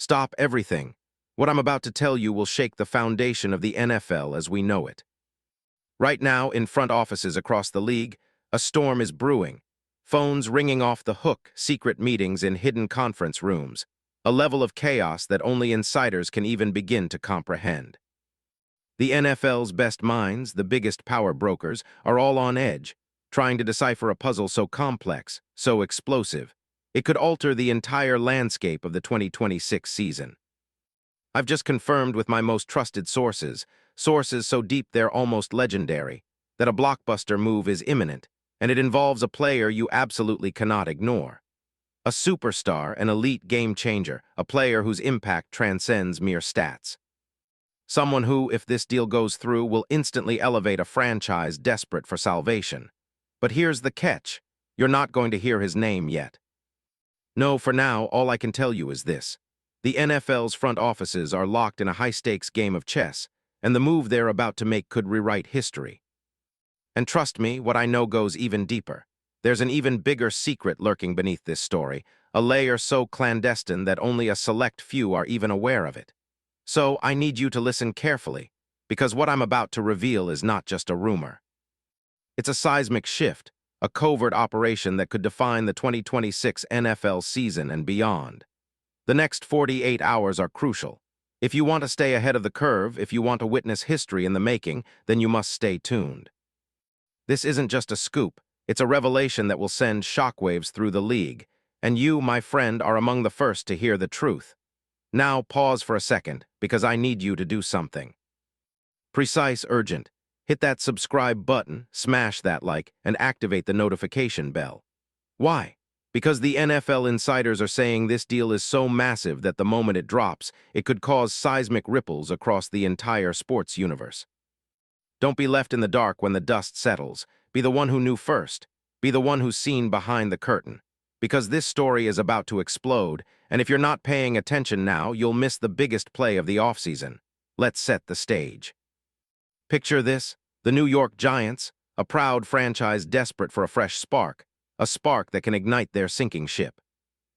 Stop everything. What I'm about to tell you will shake the foundation of the NFL as we know it. Right now, in front offices across the league, a storm is brewing. Phones ringing off the hook, secret meetings in hidden conference rooms. A level of chaos that only insiders can even begin to comprehend. The NFL's best minds, the biggest power brokers, are all on edge, trying to decipher a puzzle so complex, so explosive, it could alter the entire landscape of the 2026 season. I've just confirmed with my most trusted sources, sources so deep they're almost legendary, that a blockbuster move is imminent, and it involves a player you absolutely cannot ignore. A superstar, an elite game changer, a player whose impact transcends mere stats. Someone who, if this deal goes through, will instantly elevate a franchise desperate for salvation. But here's the catch. You're not going to hear his name yet. No, for now, all I can tell you is this. The NFL's front offices are locked in a high-stakes game of chess, and the move they're about to make could rewrite history. And trust me, what I know goes even deeper. There's an even bigger secret lurking beneath this story, a layer so clandestine that only a select few are even aware of it. So I need you to listen carefully, because what I'm about to reveal is not just a rumor. It's a seismic shift, a covert operation that could define the 2026 NFL season and beyond. The next 48 hours are crucial. If you want to stay ahead of the curve, if you want to witness history in the making, then you must stay tuned. This isn't just a scoop, it's a revelation that will send shockwaves through the league, and you, my friend, are among the first to hear the truth. Now pause for a second, because I need you to do something. Precise, urgent. Hit that subscribe button, smash that like, and activate the notification bell. Why? Because the NFL insiders are saying this deal is so massive that the moment it drops, it could cause seismic ripples across the entire sports universe. Don't be left in the dark when the dust settles. Be the one who knew first. Be the one who's seen behind the curtain. Because this story is about to explode, and if you're not paying attention now, you'll miss the biggest play of the offseason. Let's set the stage. Picture this, the New York Giants, a proud franchise desperate for a fresh spark, a spark that can ignite their sinking ship.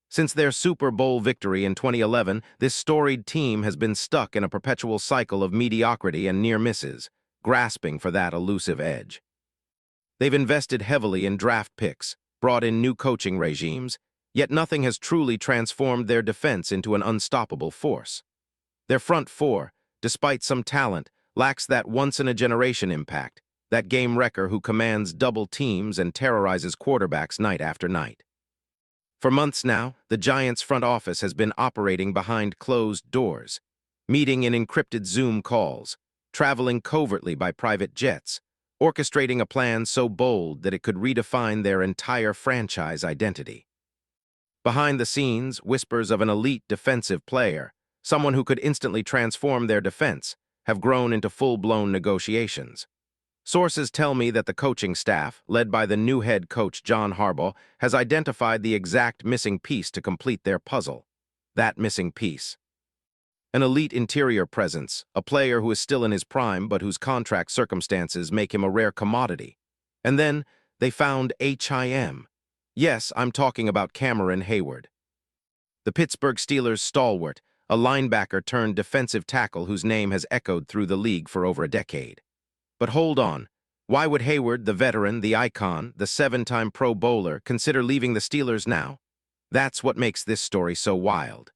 Since their Super Bowl victory in 2011, this storied team has been stuck in a perpetual cycle of mediocrity and near misses, grasping for that elusive edge. They've invested heavily in draft picks, brought in new coaching regimes, yet nothing has truly transformed their defense into an unstoppable force. Their front four, despite some talent, lacks that once-in-a-generation impact, that game wrecker who commands double teams and terrorizes quarterbacks night after night. For months now, the Giants' front office has been operating behind closed doors, meeting in encrypted Zoom calls, traveling covertly by private jets, orchestrating a plan so bold that it could redefine their entire franchise identity. Behind the scenes, whispers of an elite defensive player, someone who could instantly transform their defense, have grown into full-blown negotiations. Sources tell me that the coaching staff, led by the new head coach John Harbaugh, has identified the exact missing piece to complete their puzzle. That missing piece. An elite interior presence, a player who is still in his prime but whose contract circumstances make him a rare commodity. And then, they found HIM. Yes, I'm talking about Cameron Heyward. The Pittsburgh Steelers' stalwart, a linebacker turned defensive tackle whose name has echoed through the league for over a decade. But hold on. Why would Heyward, the veteran, the icon, the 7-time Pro Bowler, consider leaving the Steelers now? That's what makes this story so wild.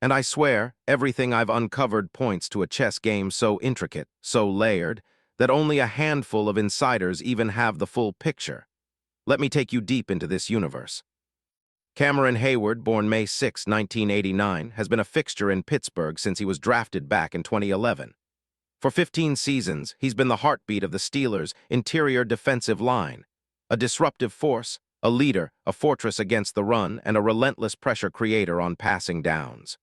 And I swear, everything I've uncovered points to a chess game so intricate, so layered, that only a handful of insiders even have the full picture. Let me take you deep into this universe. Cameron Heyward, born May 6, 1989, has been a fixture in Pittsburgh since he was drafted back in 2011. For 15 seasons, he's been the heartbeat of the Steelers' interior defensive line, a disruptive force, a leader, a fortress against the run, and a relentless pressure creator on passing downs.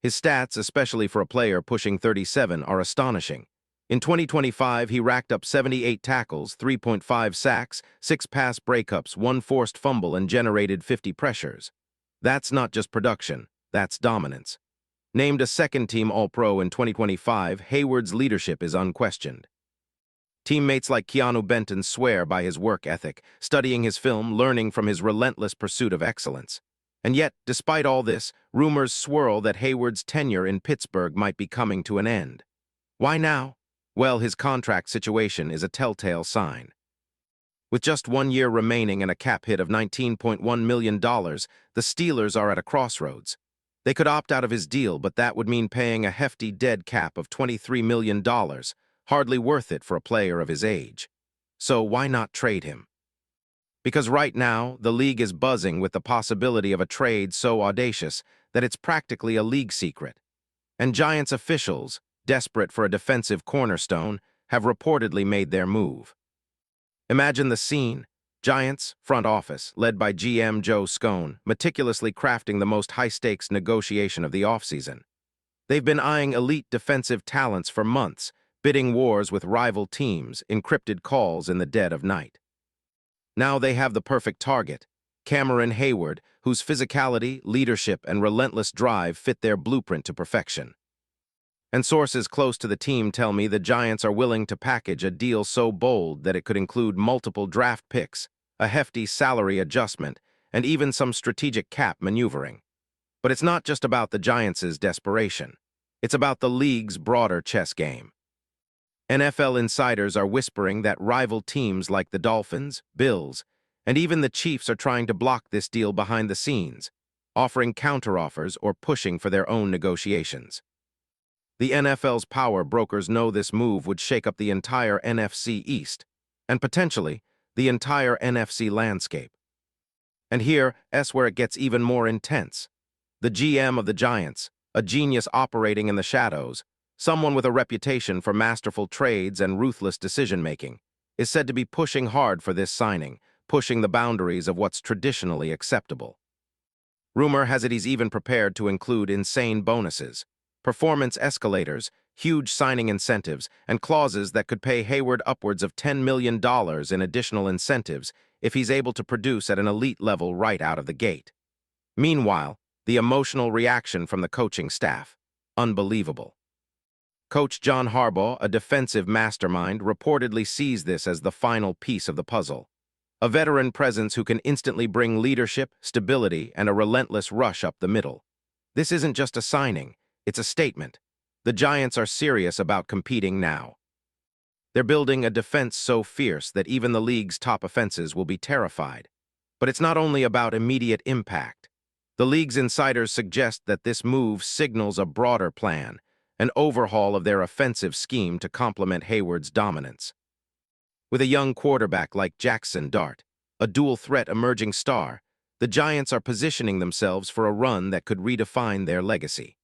His stats, especially for a player pushing 37, are astonishing. In 2025, he racked up 78 tackles, 3.5 sacks, 6 pass breakups, 1 forced fumble, and generated 50 pressures. That's not just production, that's dominance. Named a second-team All-Pro in 2025, Heyward's leadership is unquestioned. Teammates like Keanu Benton swear by his work ethic, studying his film, learning from his relentless pursuit of excellence. And yet, despite all this, rumors swirl that Hayward's tenure in Pittsburgh might be coming to an end. Why now? Well, his contract situation is a telltale sign. With just 1 year remaining and a cap hit of $19.1 million, the Steelers are at a crossroads. They could opt out of his deal, but that would mean paying a hefty dead cap of $23 million, hardly worth it for a player of his age. So why not trade him? Because right now, the league is buzzing with the possibility of a trade so audacious that it's practically a league secret. And Giants officials, desperate for a defensive cornerstone, have reportedly made their move. Imagine the scene. Giants, front office, led by GM Joe Scone, meticulously crafting the most high-stakes negotiation of the offseason. They've been eyeing elite defensive talents for months, bidding wars with rival teams, encrypted calls in the dead of night. Now they have the perfect target, Cameron Heyward, whose physicality, leadership, and relentless drive fit their blueprint to perfection. And sources close to the team tell me the Giants are willing to package a deal so bold that it could include multiple draft picks, a hefty salary adjustment, and even some strategic cap maneuvering. But it's not just about the Giants' desperation. It's about the league's broader chess game. NFL insiders are whispering that rival teams like the Dolphins, Bills, and even the Chiefs are trying to block this deal behind the scenes, offering counteroffers or pushing for their own negotiations. The NFL's power brokers know this move would shake up the entire NFC East, and potentially the entire NFC landscape. And here's where it gets even more intense. The GM of the Giants, a genius operating in the shadows, someone with a reputation for masterful trades and ruthless decision-making, is said to be pushing hard for this signing, pushing the boundaries of what's traditionally acceptable. Rumor has it he's even prepared to include insane bonuses, performance escalators, huge signing incentives, and clauses that could pay Heyward upwards of $10 million in additional incentives if he's able to produce at an elite level right out of the gate. Meanwhile, the emotional reaction from the coaching staff. Unbelievable. Coach John Harbaugh, a defensive mastermind, reportedly sees this as the final piece of the puzzle. A veteran presence who can instantly bring leadership, stability, and a relentless rush up the middle. This isn't just a signing. It's a statement. The Giants are serious about competing now. They're building a defense so fierce that even the league's top offenses will be terrified. But it's not only about immediate impact. The league's insiders suggest that this move signals a broader plan, an overhaul of their offensive scheme to complement Heyward's dominance. With a young quarterback like Jackson Dart, a dual-threat emerging star, the Giants are positioning themselves for a run that could redefine their legacy.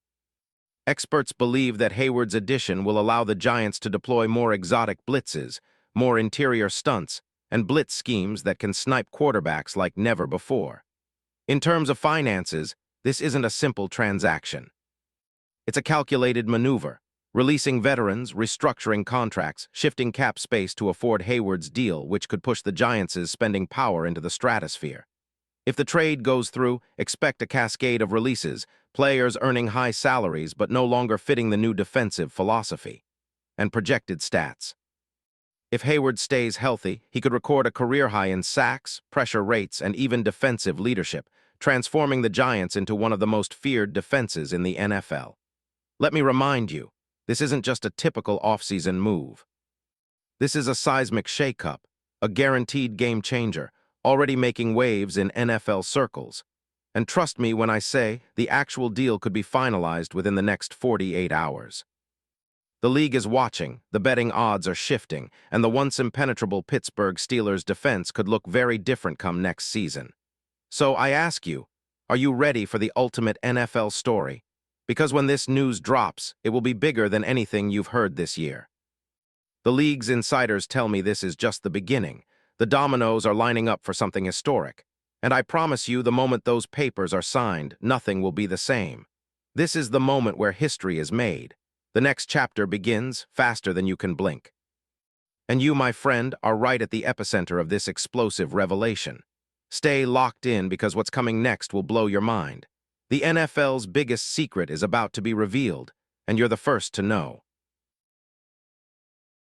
Experts believe that Heyward's addition will allow the Giants to deploy more exotic blitzes, more interior stunts, and blitz schemes that can snipe quarterbacks like never before. In terms of finances, this isn't a simple transaction. It's a calculated maneuver, releasing veterans, restructuring contracts, shifting cap space to afford Heyward's deal, which could push the Giants' spending power into the stratosphere. If the trade goes through, expect a cascade of releases, players earning high salaries but no longer fitting the new defensive philosophy, and projected stats. If Heyward stays healthy, he could record a career high in sacks, pressure rates, and even defensive leadership, transforming the Giants into one of the most feared defenses in the NFL. Let me remind you, this isn't just a typical offseason move. This is a seismic shake-up, a guaranteed game-changer, already making waves in NFL circles. And trust me when I say the actual deal could be finalized within the next 48 hours. The league is watching, the betting odds are shifting, and the once impenetrable Pittsburgh Steelers defense could look very different come next season. So I ask you, are you ready for the ultimate NFL story? Because when this news drops, it will be bigger than anything you've heard this year. The league's insiders tell me this is just the beginning. The dominoes are lining up for something historic. And I promise you, the moment those papers are signed, nothing will be the same. This is the moment where history is made. The next chapter begins faster than you can blink. And you, my friend, are right at the epicenter of this explosive revelation. Stay locked in because what's coming next will blow your mind. The NFL's biggest secret is about to be revealed, and you're the first to know.